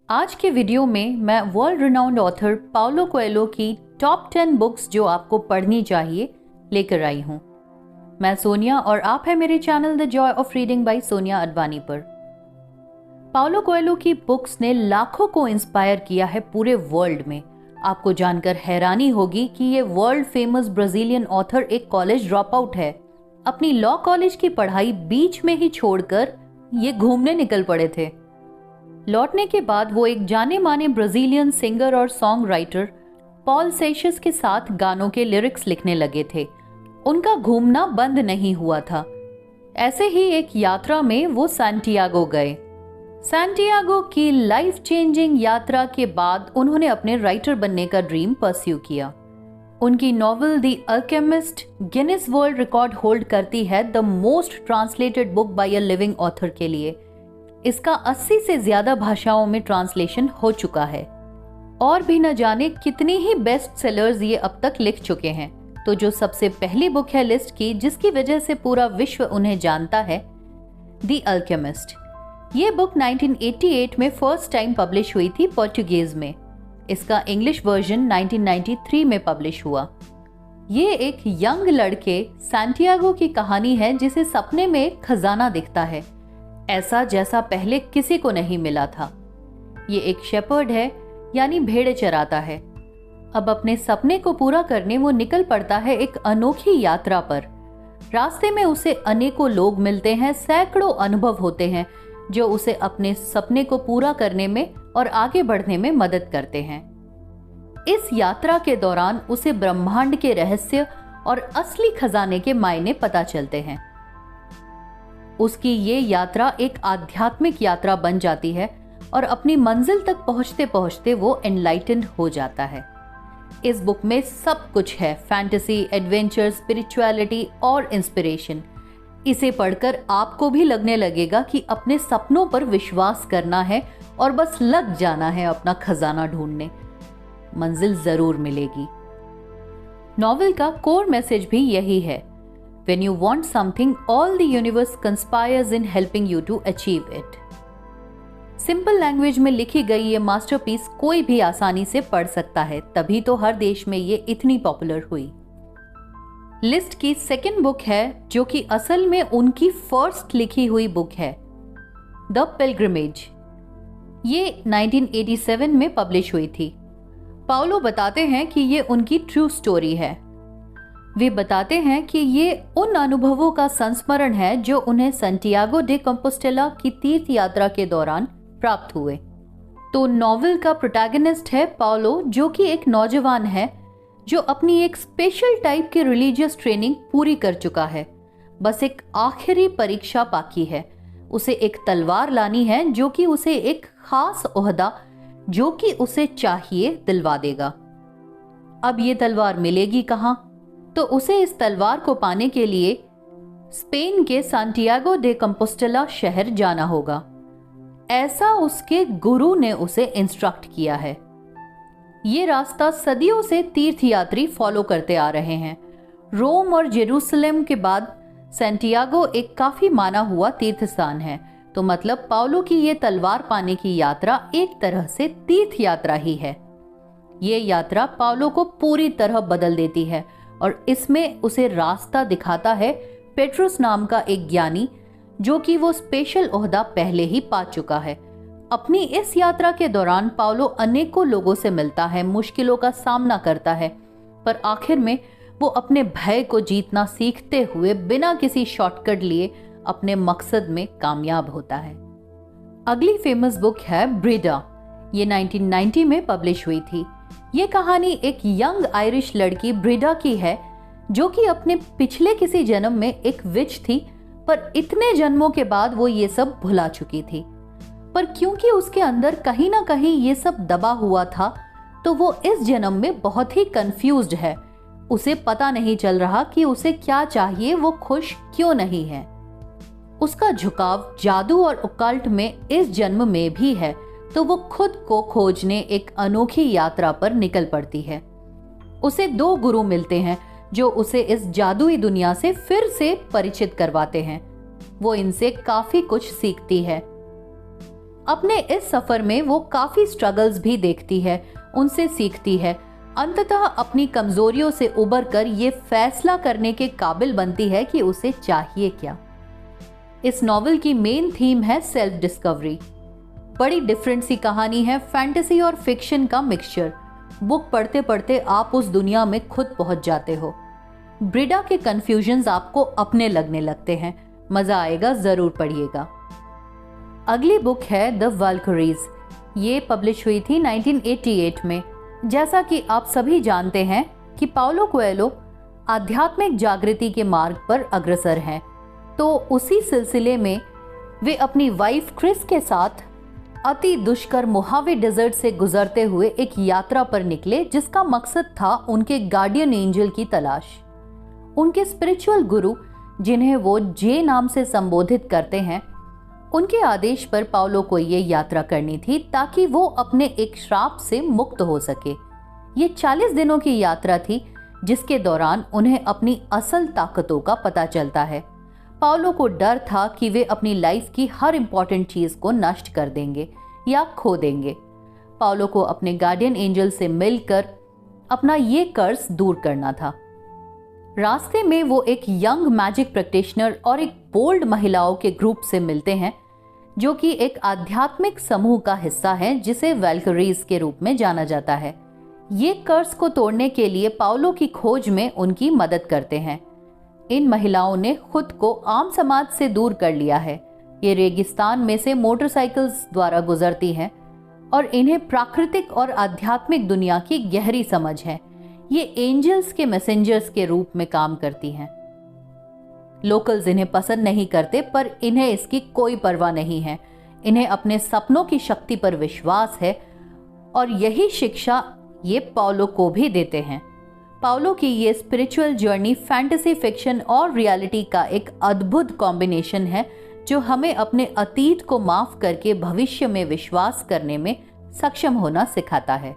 आज के वीडियो में मैं world renowned author Paulo Coelho की टॉप 10 बुक्स जो आपको पढ़नी चाहिए लेकर आई हूँ। मैं सोनिया और आप है मेरे channel the joy of reading by Sonia Advani पर। पाउलो कोएल्हो की बुक्स ने लाखों को इंस्पायर किया है पूरे वर्ल्ड में। आपको जानकर हैरानी होगी कि ये वर्ल्ड फेमस ब्राजीलियन ऑथर एक कॉलेज ड्रॉप आउट है। अपनी लॉ कॉलेज की पढ़ाई बीच में ही छोड़कर ये घूमने निकल पड़े थे। लौटने के बाद वो एक जाने माने ब्राजीलियन सिंगर और सॉन्ग राइटर पॉल सेशस के साथ गानों के लिरिक्स लिखने लगे थे। उनका घूमना बंद नहीं हुआ था। ऐसे ही एक यात्रा में वो सैंटियागो गए। सैंटियागो की लाइफ चेंजिंग यात्रा के बाद उन्होंने अपने राइटर बनने का ड्रीम परस्यू किया। उनकी novel the alchemist Guinness world record hold करती है the most translated book by a living author के लिए। इसका 80 से ज्यादा भाषाओं में ट्रांसलेशन हो चुका है और भी न जाने कितनी ही बेस्ट सेलर्स ये अब तक लिख चुके हैं। तो जो सबसे पहली बुक है लिस्ट की जिसकी वजह से पूरा विश्व उन्हें जानता है, द अल्केमिस्ट। ये बुक 1988 में फर्स्ट टाइम पब्लिश हुई थी पोर्टुगीज में। इसका इंग्लिश वर्जन 1993 में पब्लिश हुआ। ये एक यंग लड़के सैंटियागो की कहानी है जिसे सपने में एक खजाना दिखता है, ऐसा जैसा पहले किसी को नहीं मिला था। ये एक शेपर्ड है, यानी भेड़ें चराता है। अब अपने सपने को पूरा करने वो निकल पड़ता है एक अनोखी यात्रा पर। रास्ते में उसे अनेकों लोग मिलते हैं, सैकड़ों अनुभव होते हैं जो उसे अपने सपने को पूरा करने में और आगे बढ़ने में मदद करते हैं। इस यात्रा के दौरान उसे ब्रह्मांड के रहस्य और असली खजाने के मायने पता चलते हैं। उसकी ये यात्रा एक आध्यात्मिक यात्रा बन जाती है और अपनी मंजिल तक पहुंचते पहुंचते वो एनलाइटेंड हो जाता है। इस बुक में सब कुछ है, फैंटेसी, एडवेंचर, स्पिरिचुअलिटी और इंस्पिरेशन। इसे पढ़कर आपको भी लगने लगेगा कि अपने सपनों पर विश्वास करना है और बस लग जाना है अपना खजाना ढूंढने। मंजिल जरूर मिलेगी। नॉवेल का कोर मैसेज भी यही है, When you want something, all the universe conspires in helping you to achieve it. Simple language में लिखी गई ये मास्टरपीस कोई भी आसानी से पढ़ सकता है, तभी तो हर देश में ये इतनी पॉपुलर हुई। लिस्ट की सेकंड बुक है जो कि असल में उनकी फर्स्ट लिखी हुई बुक है, द पिलग्रिमेज। ये 1987 में पब्लिश हुई थी। पाउलो बताते हैं कि ये उनकी ट्रू स्टोरी है। वे बताते हैं कि ये उन अनुभवों का संस्मरण है जो उन्हें सैंटियागो डे कंपोस्टेला की तीर्थ यात्रा के दौरान प्राप्त हुए। तो नॉवेल का प्रोटैगनिस्ट है पाउलो, जो कि एक नौजवान है जो अपनी एक स्पेशल टाइप की रिलीजियस ट्रेनिंग पूरी कर चुका है। बस एक आखिरी परीक्षा बाकी है। उसे एक तलवार लानी है जो कि उसे एक खास ओहदा जो कि उसे चाहिए दिलवा देगा। अब ये तलवार मिलेगी कहाँ? तो उसे इस तलवार को पाने के लिए स्पेन के सैंटियागो डे कंपोस्टेला शहर जाना होगा। ऐसा उसके गुरु ने उसे इंस्ट्रक्ट किया है। ये रास्ता सदियों से तीर्थयात्री फॉलो करते आ रहे हैं। रोम और जेरूसलम के बाद सैंटियागो एक काफी माना हुआ तीर्थ स्थान है। तो मतलब पाउलो की ये तलवार पाने की यात्रा एक तरह से तीर्थ यात्रा ही है। ये यात्रा पाउलो को पूरी तरह बदल देती है और इसमें उसे रास्ता दिखाता है पेट्रोस नाम का एक ज्ञानी, जो कि वो स्पेशल ओहदा पहले ही पा चुका है। अपनी इस यात्रा के दौरान पाउलो अनेकों लोगों से मिलता है, मुश्किलों का सामना करता है, पर आखिर में वो अपने भय को जीतना सीखते हुए बिना किसी शॉर्टकट लिए अपने मकसद में कामयाब होता है। अगली फेमस बुक है ब्रिडा। ये 1990 में पब्लिश हुई थी। ये कहानी एक यंग आयरिश लड़की ब्रिडा की है जो कि अपने पिछले किसी जन्म में एक विच थी, पर इतने जन्मों के बाद वो ये सब भुला चुकी थी। पर क्योंकि उसके अंदर कहीं ना कहीं ये सब दबा हुआ था, तो वो इस जन्म में बहुत ही कंफ्यूज्ड है। उसे पता नहीं चल रहा कि उसे क्या चाहिए, वो खुश क्यों नहीं है। उसका झुकाव जादू और ओकल्ट में इस जन्म में भी है, तो वो खुद को खोजने एक अनोखी यात्रा पर निकल पड़ती है। उसे 2 गुरु मिलते हैं जो उसे इस जादुई दुनिया से फिर से परिचित करवाते हैं। वो इनसे काफी कुछ सीखती है। अपने इस सफर में वो काफी स्ट्रगल्स भी देखती है, उनसे सीखती है, अंततः अपनी कमजोरियों से उबर कर ये फैसला करने के काबिल बनती है कि उसे चाहिए क्या। इस नॉवल की मेन थीम है सेल्फ डिस्कवरी। बड़ी डिफरेंट सी कहानी है, फैंटेसी और फिक्शन का मिक्सचर। बुक पढ़ते पढ़ते आप उस दुनिया में खुद पहुंच जाते हो। ब्रिडा के कंफ्यूजन्स आपको अपने लगने लगते हैं। मजा आएगा, जरूर पढ़िएगा। अगली बुक है द वैल्करीज। ये पब्लिश हुई थी 1988 में। जैसा कि आप सभी जानते हैं कि पाउलो कोएल्हो आध्यात्मिक जागृति के मार्ग पर अग्रसर हैं, तो उसी सिलसिले में वे अपनी वाइफ क्रिस के साथ अति दुष्कर मोहावे डेजर्ट से गुजरते हुए एक यात्रा पर निकले, जिसका मकसद था उनके गार्डियन एंजल की तलाश। उनके स्पिरिचुअल गुरु, जिन्हें वो जे नाम से संबोधित करते हैं, उनके आदेश पर पाउलो को ये यात्रा करनी थी ताकि वो अपने एक श्राप से मुक्त हो सके। ये 40 दिनों की यात्रा थी, जिसके दौरान उन्हें अपनी असल ताकतों का पता चलता है। पाउलो को डर था कि वे अपनी लाइफ की हर इंपॉर्टेंट चीज को नष्ट कर देंगे या खो देंगे। पाउलो को अपने गार्डियन एंजल से मिलकर अपना ये कर्ज दूर करना था। रास्ते में वो एक यंग मैजिक प्रैक्टिशनर और एक बोल्ड महिलाओं के ग्रुप से मिलते हैं, जो कि एक आध्यात्मिक समूह का हिस्सा है जिसे वैल्करीज के रूप में जाना जाता है। ये कर्ज को तोड़ने के लिए पाउलो की खोज में उनकी मदद करते हैं। इन महिलाओं ने खुद को आम समाज से दूर कर लिया है। ये रेगिस्तान में से मोटरसाइकिल्स द्वारा गुजरती हैं और इन्हें प्राकृतिक और आध्यात्मिक दुनिया की गहरी समझ है। ये एंजल्स के मैसेंजर्स के रूप में काम करती हैं। लोकल्स इन्हें पसंद नहीं करते, पर इन्हें इसकी कोई परवाह नहीं है। इन्हें अपने सपनों की शक्ति पर विश्वास है और यही शिक्षा ये पाउलो को भी देते हैं। पाउलो की ये स्पिरिचुअल जर्नी फैंटेसी, फिक्शन और रियलिटी का एक अद्भुत कॉम्बिनेशन है, जो हमें अपने अतीत को माफ करके भविष्य में विश्वास करने में सक्षम होना सिखाता है।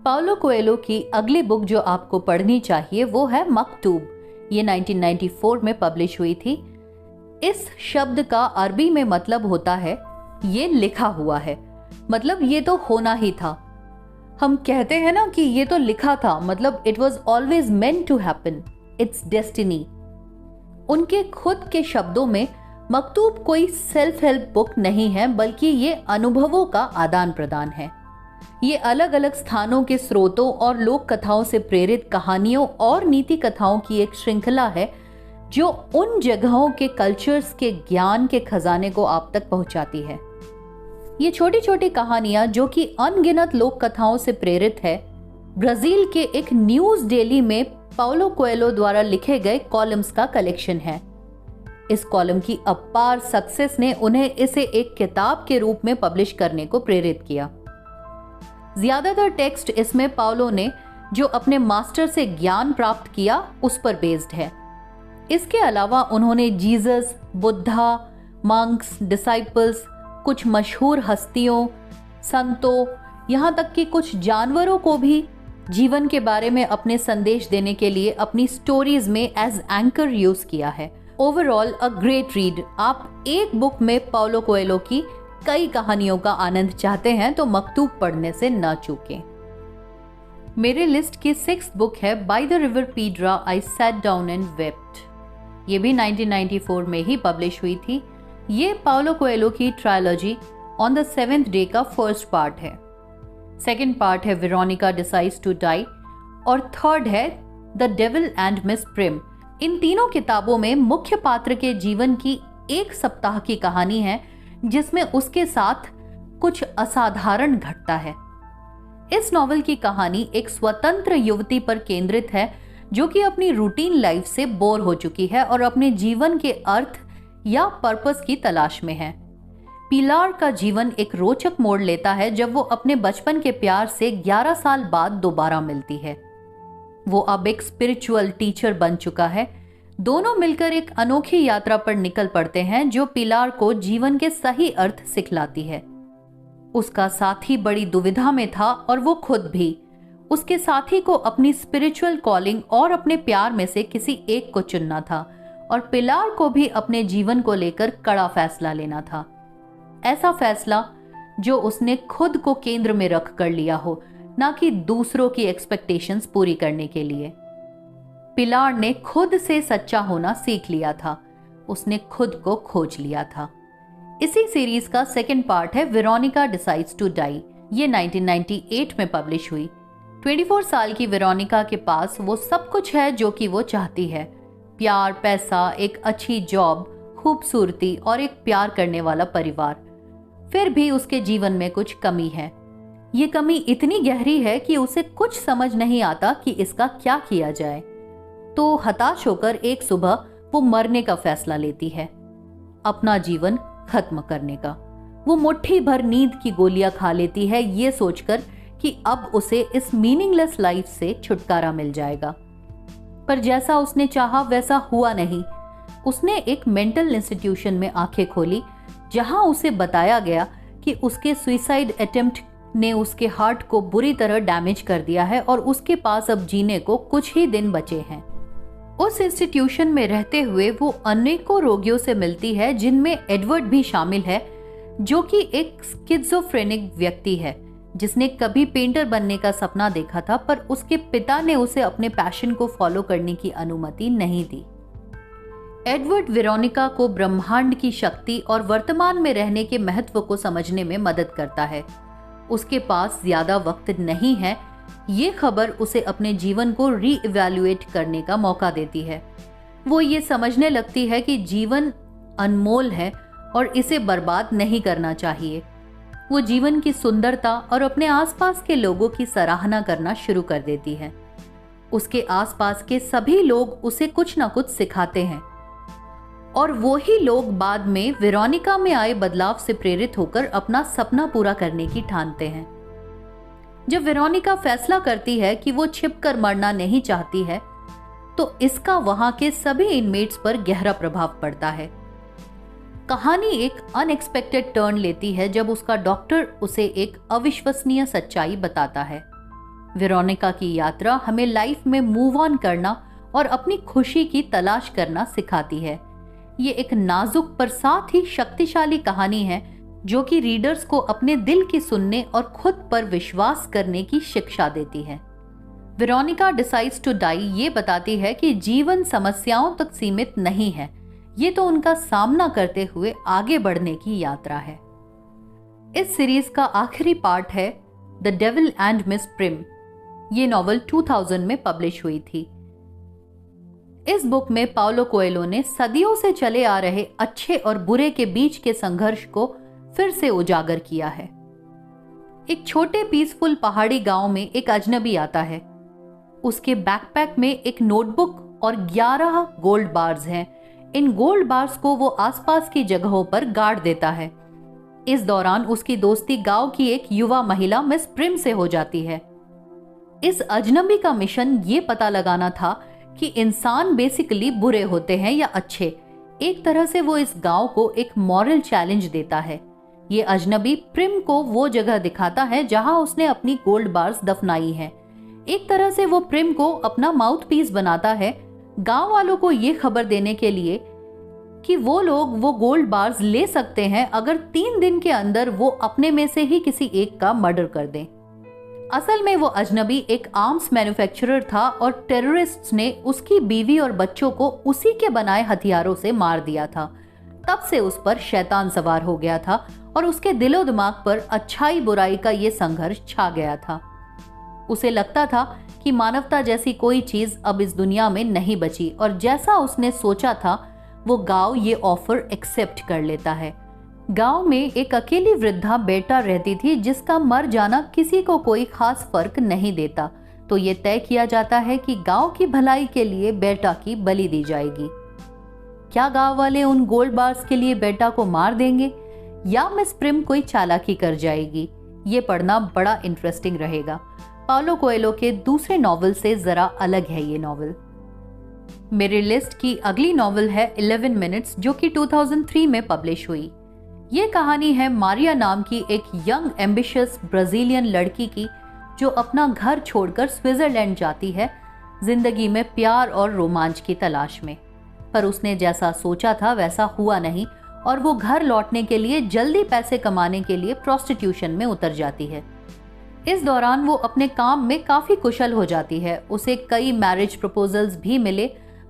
पाउलो कोएल्हो की अगली बुक जो आपको पढ़नी चाहिए वो है मकतूब। ये 1994 में पब्लिश हुई थी। इस शब्द का अरबी में मतलब होता है ये लिखा हुआ है, मतलब ये तो होना ही था। हम कहते हैं ना कि ये तो लिखा था, मतलब it was always meant to happen, it's destiny. उनके खुद के शब्दों में मकतूब कोई सेल्फ हेल्प बुक नहीं है, बल्कि ये अनुभवों का आदान प्रदान है। ये अलग अलग स्थानों के स्रोतों और लोक कथाओं से प्रेरित कहानियों और नीति कथाओं की एक श्रृंखला है, जो उन जगहों के कल्चर्स के ज्ञान के खजाने को आप तक पहुंचाती है। ये छोटी छोटी कहानियां, जो कि अनगिनत लोक कथाओं से प्रेरित है, ब्राजील के एक न्यूज डेली में पाउलो कोएल्हो द्वारा लिखे गए कॉलम्स का कलेक्शन है। इस कॉलम की अपार सक्सेस ने उन्हें इसे एक किताब के रूप में पब्लिश करने को प्रेरित किया। ज्यादातर टेक्स्ट इसमें पाउलो ने जो अपने मास्टर से ज्ञान प्राप्त किया उस पर बेस्ड है। इसके अलावा उन्होंने जीसस, बुद्धा, मंक्स, डिसाइपल्स, कुछ मशहूर हस्तियों, संतों, यहाँ तक कि कुछ जानवरों को भी जीवन के बारे में अपने संदेश देने के लिए अपनी स्टोरीज में एज एंकर यूज किया है। Overall a great read. आप एक बुक में पाउलो कोएल्हो की कई कहानियों का आनंद चाहते हैं तो मकतूब पढ़ने से न चूकें। मेरे लिस्ट की 6th बुक है by the river Piedra I sat down and wept. ये भी 1994 में ही पब्लिश हुई थी। ये पाउलो कोएल्हो की trilogy on the 7th day का फर्स्ट पार्ट है। सेकंड पार्ट है वेरोनिका डिसाइड्स टू डाई और थर्ड है the devil and Miss Prym. इन तीनों किताबों में मुख्य पात्र के जीवन की एक सप्ताह की कहानी है, जिसमें उसके साथ कुछ असाधारण घटता है। इस नॉवेल की कहानी एक स्वतंत्र युवती पर केंद्रित है, जो कि अपनी रूटीन लाइफ से बोर हो चुकी है और अपने जीवन के अर्थ या पर्पस की तलाश में है। पिलार का जीवन एक रोचक मोड़ लेता है जब वो अपने बचपन के प्यार से 11 साल बाद दोबारा मिलती है। वो अब एक स्पिरिचुअल टीचर बन चुका है। दोनों मिलकर एक अनोखी यात्रा पर निकल पड़ते हैं, जो पिलार को जीवन के सही अर्थ सिखलाती है। उसका साथी बड़ी दुविधा में था और वो खुद भी। उसके साथी को अपनी स्पिरिचुअल कॉलिंग और अपने प्यार में से किसी एक को चुनना था और पिलार को भी अपने जीवन को लेकर कड़ा फैसला लेना था। ऐसा फैसला जो उसने खुद को केंद्र में रख कर लिया हो, ना कि दूसरों की एक्सपेक्टेशंस पूरी करने के लिए। पिलार ने खुद से सच्चा होना सीख लिया था, उसने खुद को खोज लिया था। इसी सीरीज का सेकंड पार्ट है वेरोनिका डिसाइड्स टू डाई। ये 1998 में पब्लिश हुई। 24 साल की वेरोनिका के पास वो सब कुछ है जो कि वो चाहती है, प्यार, पैसा, एक अच्छी जॉब, खूबसूरती और एक प्यार करने वाला परिवार। फिर भी उसके जीवन में कुछ कमी है। ये कमी इतनी गहरी है कि उसे कुछ समझ नहीं आता कि इसका क्या किया जाए। तो हताश होकर एक सुबह वो मरने का फैसला लेती है, अपना जीवन खत्म करने का। वो मुट्ठी भर नींद की गोलियां खा लेती है, ये सोचकर कि अब उसे इस मीनिंगलेस लाइफ से छुटकारा मिल जाएगा। पर जैसा उसने चाहा वैसा हुआ नहीं। उसने एक मेंटल इंस्टीट्यूशन में आंखें खोली, जहां उसे बताया गया कि उसके सुसाइड अटेम्प्ट ने उसके हार्ट को बुरी तरह डैमेज कर दिया है और उसके पास अब जीने को कुछ ही दिन बचे हैं। उस इंस्टीट्यूशन में रहते हुए वो अनेकों रोगियों से मिलती है, जिनमें एडवर्ड भी शामिल है, जो कि एक स्किज़ोफ्रेनिक व्यक्ति है जिसने कभी पेंटर बनने का सपना देखा था, पर उसके पिता ने उसे अपने पैशन को फॉलो करने की अनुमति नहीं दी। एडवर्ड वेरोनिका को ब्रह्मांड की शक्ति और वर्तमान में रहने के महत्व को समझने में मदद करता है। उसके पास ज्यादा वक्त नहीं है, ये खबर उसे अपने जीवन को रीइवैल्यूएट करने का मौका देती है। वो ये समझने लगती है कि जीवन अनमोल है और इसे बर्बाद नहीं करना चाहिए। वो जीवन की सुंदरता और अपने आसपास के लोगों की सराहना करना शुरू कर देती है। उसके आसपास के सभी लोग उसे कुछ ना कुछ सिखाते हैं और वो ही लोग बाद में वेरोनिका में आए बदलाव से प्रेरित होकर अपना सपना पूरा करने की ठानते हैं। जब वेरोनिका फैसला करती है कि वो छिपकर मरना नहीं चाहती है, तो इसका वहां के सभी इनमेट्स पर गहरा प्रभाव पड़ता है। कहानी एक अनएक्सपेक्टेड टर्न लेती है जब उसका डॉक्टर उसे एक अविश्वसनीय सच्चाई बताता है। वेरोनिका की यात्रा हमें लाइफ में मूव ऑन करना और अपनी खुशी की तलाश करना सिखाती है। ये एक नाजुक पर साथ ही शक्तिशाली कहानी है जो कि रीडर्स को अपने दिल की सुनने और खुद पर विश्वास करने की शिक्षा देती है। वेरोनिका डिसाइड्स टू डाई ये बताती है कि जीवन समस्याओं तक सीमित नहीं है, ये तो उनका सामना करते हुए आगे बढ़ने की यात्रा है। इस सीरीज का आखिरी पार्ट है the devil and Miss prim. ये नॉवल 2000 में पब्लिश हुई थी। इस बुक में पाउलो कोएल्हो ने सदियों से चले आ रहे अच्छे और बुरे के बीच के संघर्ष को फिर से उजागर किया है। एक छोटे पीसफुल पहाड़ी गांव में एक अजनबी आता है। उसके बैकपैक में एक नोटबुक और 11 गोल्ड बार्स हैं। इन गोल्ड बार्स को वो आसपास की जगहों पर गाड़ देता है। इस दौरान उसकी दोस्ती गांव की एक युवा महिला मिस प्रिम से हो जाती है। इस अजनबी का मिशन ये पता लगाना था कि इंसान बेसिकली बुरे होते हैं या अच्छे। एक तरह से वो इस गांव को एक मॉरल चैलेंज देता है। ये अजनबी प्रिम को वो जगह दिखाता है जहां उसने अपनी गोल्ड बार्स दफनाई हैं। एक तरह से वो प्रिम को अपना माउथ पीस बनाता है, गांव वालों को ये खबर देने के लिए कि वो लोग वो गोल्ड बार्स ले सकते हैं अगर 3 दिन के अंदर वो अपने में से ही किसी एक का मर्डर कर दें। असल में वो अजनबी एक आर्म्स मैन्युफैक्चरर था और टेररिस्ट्स ने उसकी बीवी और बच्चों को उसी के बनाए हथियारों से मार दिया था। तब से उस पर शैतान सवार हो गया था और उसके दिलो दिमाग पर अच्छाई बुराई का ये संघर्ष छा गया था। उसे लगता था कि मानवता जैसी कोई चीज अब इस दुनिया में नहीं बची और जैसा उसने सोचा था वो गांव ये ऑफर एक्सेप्ट कर लेता है। गांव में एक अकेली वृद्धा बेटा रहती थी जिसका मर जाना किसी को कोई खास फर्क नहीं देता, तो ये तय किया जाता है कि गांव की भलाई के लिए बेटा की बलि दी जाएगी। क्या गांव वाले उन गोल्ड बार्स के लिए बेटा को मार देंगे या मिस प्रिम कोई चालाकी कर जाएगी? ये पढ़ना बड़ा इंटरेस्टिंग रहेगा। पाउलो कोएल्हो के दूसरे नॉवल से जरा अलग है ये नॉवल। मेरी लिस्ट की अगली नॉवल है 11 मिनट्स, जो कि 2003 में पब्लिश हुई। ये कहानी है मारिया नाम की एक यंग एम्बिशियस ब्राजीलियन लड़की की जो अपना घर छोड़कर स्विट्जरलैंड जाती है जिंदगी में प्यार और रोमांच की तलाश में। पर उसने जैसा सोचा था वैसा हुआ नहीं और वो घर लौटने के लिए जल्दी पैसे कमाने के लिए प्रोस्टिट्यूशन में उतर जाती है। इस दौरान वो अपने काम में काफी कुशल हो जाती है। उसे कई मैरिज प्रपोजल्स भी मिले,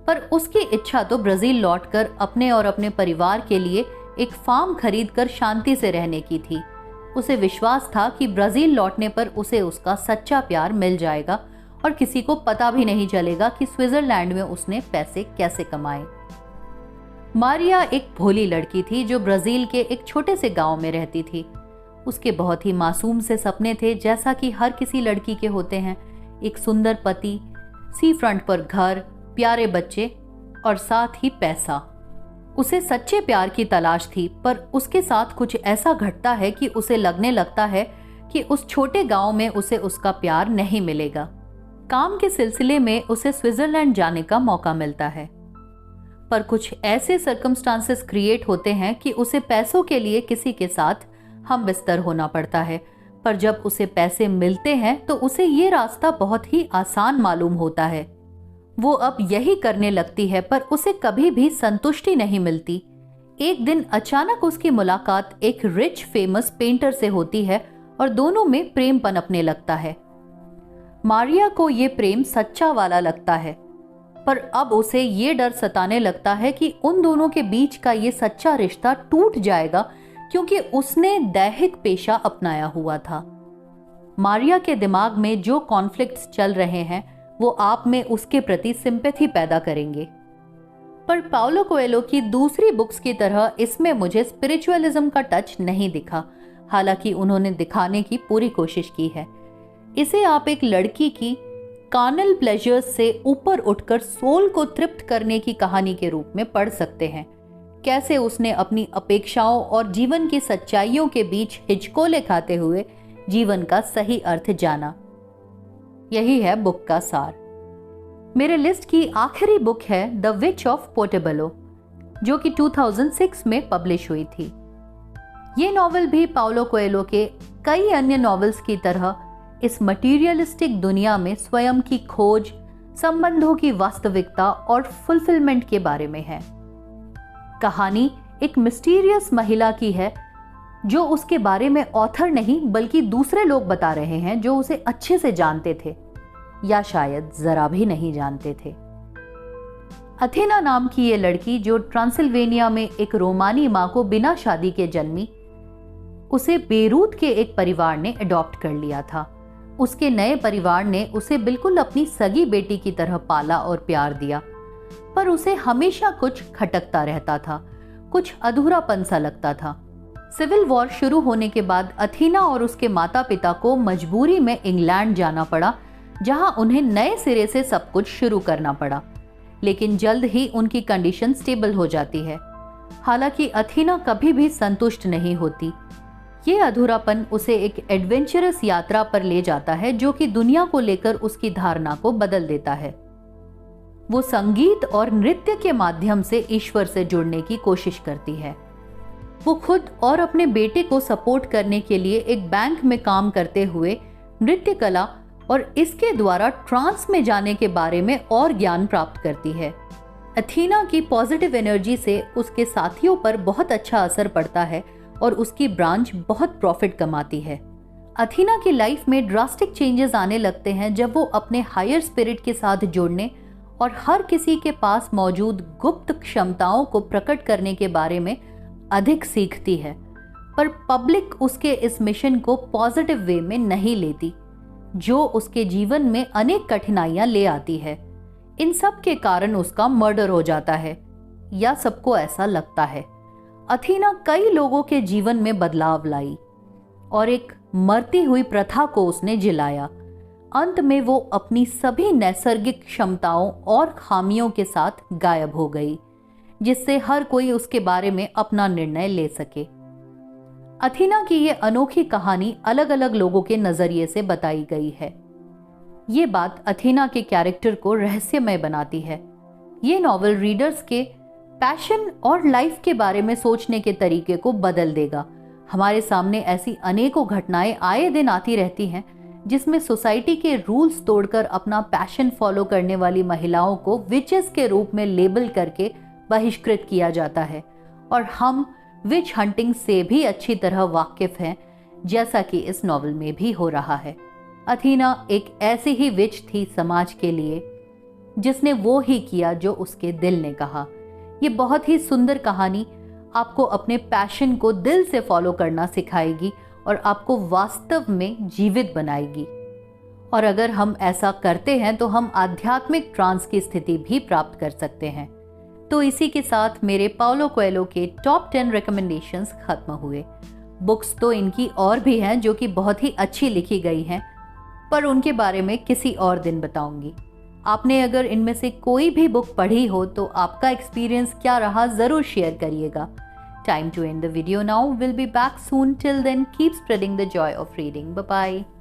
पर उसकी इच्छा तो ब्राजील लौटकर अपने और अपने परिवार के लिए एक फार्म खरीदकर शांति से रहने की थी। उसे विश्वास था कि ब्राजील लौटने पर उसे उसका सच्चा प्यार मिल जाएगा और किसी को पता भी नहीं चलेगा कि स्विट्जरलैंड में उसने पैसे कैसे कमाए। मारिया एक भोली लड़की थी जो ब्राजील के एक छोटे से गांव में रहती थी। उसके बहुत ही मासूम से सपने थे, जैसा कि हर किसी लड़की के होते हैं। एक सुंदर पति, सी फ्रंट पर घर, प्यारे बच्चे और साथ ही पैसा। उसे सच्चे प्यार की तलाश थी, पर उसके साथ कुछ ऐसा घटता है कि उसे लगने लगता है कि उस छोटे गांव में उसे उसका प्यार नहीं मिलेगा। काम के सिलसिले में उसे स्विट्जरलैंड जाने का मौका मिलता है, पर कुछ ऐसे सर्कमस्टांसेस क्रिएट होते हैं कि उसे पैसों के लिए किसी के साथ हम बिस्तर होना पड़ता है। पर जब उसे पैसे मिलते हैं तो उसे ये रास्ता बहुत ही आसान मालूम होता है। वो अब यही करने लगती है, पर उसे कभी भी संतुष्टि नहीं मिलती। एक दिन अचानक उसकी मुलाकात एक रिच फेमस पेंटर से होती है और दोनों में प्रेम पनपने लगता है। मारिया को ये प्रेम सच्चा वाला लगता है, पर अब उसे ये डर सताने लगता है कि उन दोनों के बीच का ये सच्चा रिश्ता टूट जाएगा, क्योंकि उसने दैहिक पेशा अपनाया हुआ था। मारिया के दिमाग में जो कॉन्फ्लिक्ट्स चल रहे हैं वो आप में उसके प्रति सिंपैथी पैदा करेंगे। पर पाउलो कोएल्हो की दूसरी बुक्स की तरह इसमें मुझे स्पिरिचुअलिज्म का टच नहीं दिखा, हालांकि उन्होंने दिखाने की पूरी कोशिश की है। इसे आप एक लड़की की कार्नल प्लेजर्स से ऊपर उठकर सोल को तृप्त करने की कहानी के रूप में पढ़ सकते हैं। कैसे उसने अपनी अपेक्षाओं और जीवन की सच्चाइयों के बीच हिचकोले खाते हुए जीवन का सही अर्थ जाना। यही है बुक का सार। मेरे लिस्ट की आखिरी बुक है द विच ऑफ पोर्टोबेलो, जो कि 2006 में पब्लिश हुई थी। ये नॉवल भी पाउलो कोएल्हो के कई अन्य नॉवेल्स की तरह इस मटीरियलिस्टिक दुनिया में स्वयं की खोज, संबंधों की वास्तविकता और फुलफिलमेंट के बारे में है। कहानी एक मिस्टीरियस महिला की है जो उसके बारे में ऑथर नहीं बल्कि दूसरे लोग बता रहे हैं जो उसे अच्छे से जानते थे, या शायद जरा भी नहीं जानते थे। अथेना नाम की ये लड़की जो ट्रांसिल्वेनिया में एक रोमानी मां को बिना शादी के जन्मी, उसे बेरूत के एक परिवार ने अडॉप्ट कर लिया था। उसके नए परिवार ने उसे बिल्कुल अपनी सगी बेटी की तरह पाला और प्यार दिया, पर उसे हमेशा कुछ खटकता रहता था, कुछ अधूरापन सा लगता था। सिविल वॉर शुरू होने के बाद अथीना और उसके माता पिता को मजबूरी में इंग्लैंड जाना पड़ा, जहां उन्हें नए सिरे से सब कुछ शुरू करना पड़ा। लेकिन जल्द ही उनकी कंडीशन स्टेबल हो जाती है। हालांकि अथीना कभी भी संतुष्ट नहीं होती। ये अधूरापन उसे एक एडवेंचरस यात्रा पर ले जाता है जो कि दुनिया को लेकर उसकी धारणा को बदल देता है। वो संगीत और नृत्य के माध्यम से ईश्वर से जुड़ने की कोशिश करती है। वो खुद और अपने बेटे को सपोर्ट करने के लिए एक बैंक में काम करते हुए नृत्य कला और इसके द्वारा ट्रांस में जाने के बारे में और ज्ञान प्राप्त करती है। अथीना की पॉजिटिव एनर्जी से उसके साथियों पर बहुत अच्छा असर पड़ता है और उसकी ब्रांच बहुत प्रॉफिट कमाती है। अथीना की लाइफ में ड्रास्टिक चेंजेस आने लगते हैं जब वो अपने हायर स्पिरिट के साथ जुड़ने और हर किसी के पास मौजूद गुप्त क्षमताओं को प्रकट करने के बारे में अधिक सीखती है। पर पब्लिक उसके इस मिशन को पॉजिटिव वे में नहीं लेती, जो उसके जीवन में अनेक कठिनाइयां ले आती है। इन सब के कारण उसका मर्डर हो जाता है, या सबको ऐसा लगता है। अथीना कई लोगों के जीवन में बदलाव लाई और एक मरती हुई प्रथा को उसने जिलाया। अंत में वो अपनी सभी नैसर्गिक क्षमताओं और खामियों के साथ गायब हो गई, जिससे हर कोई उसके बारे में अपना निर्णय ले सके। अथीना की ये अनोखी कहानी अलग अलग लोगों के नजरिए से बताई गई है। ये बात अथीना के कैरेक्टर को रहस्यमय बनाती है। ये नॉवल रीडर्स के पैशन और लाइफ के बारे में सोचने के तरीके को बदल देगा। हमारे सामने ऐसी अनेकों घटनाएं आए दिन आती रहती हैं जिसमें सोसाइटी के रूल्स तोड़कर अपना पैशन फॉलो करने वाली महिलाओं को विचेस के रूप में लेबल करके बहिष्कृत किया जाता है, और हम विच हंटिंग से भी अच्छी तरह वाकिफ हैं, जैसा कि इस नॉवल में भी हो रहा है। अथीना एक ऐसी ही विच थी समाज के लिए, जिसने वो ही किया जो उसके दिल ने कहा। ये बहुत ही सुंदर कहानी आपको अपने पैशन को दिल से फॉलो करना सिखाएगी और आपको वास्तव में जीवित बनाएगी। और अगर हम ऐसा करते हैं तो हम आध्यात्मिक ट्रांस की स्थिति भी प्राप्त कर सकते हैं। तो इसी के साथ मेरे पाउलो कोएल्हो के टॉप 10 रिकमेंडेशंस खत्म हुए। बुक्स तो इनकी और भी हैं जो कि बहुत ही अच्छी लिखी गई हैं, पर उनके बारे में किसी और दिन बताऊंगी। आपने अगर इनमें से कोई भी बुक पढ़ी हो तो आपका एक्सपीरियंस क्या रहा, ज़रूर शेयर करिएगा। Time to end the video now. We'll be back soon. Till then, keep spreading the joy of reading. Bye bye.